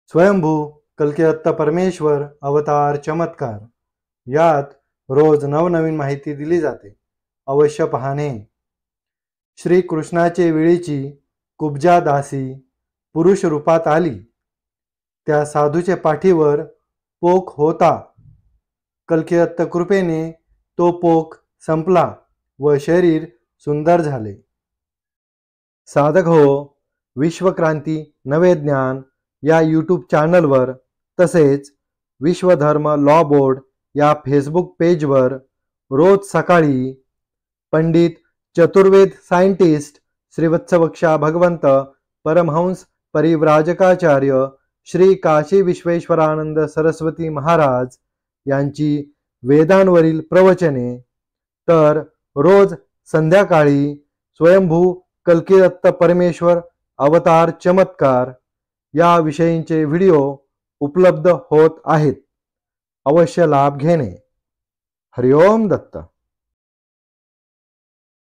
स्वयंभू कल्किदत्त परमेश्वर अवतार चमत्कार यात रोज नवनवीन माहिती दिली जाते. अवश्य पाहणे. श्री कृष्णाचे वेळीची कुब्जा दासी पुरुष रूपात आली. त्या साधूचे पाठीवर पोक होता. कल्किदत्त कृपेने तो पोक संपला व शरीर सुंदर झाले. साधक हो, विश्वक्रांती नवे ज्ञान या यूट्यूब चॅनलवर तसेच विश्वधर्म लॉ बोर्ड या फेसबुक पेजवर रोज सकाळी पंडित चतुर्वेद सायंटिस्ट श्रीवत्सवक्षा भगवंत परमहंस परिव्राजकाचार्य श्री काशी विश्वेश्वरानंद सरस्वती महाराज यांची वेदांवरील प्रवचने, तर रोज संध्याकाळी स्वयंभू कल्किदत्त परमेश्वर अवतार चमत्कार या विषयींचे व्हिडिओ उपलब्ध होत आहेत. अवश्य लाभ घेणे. हरिओम दत्त.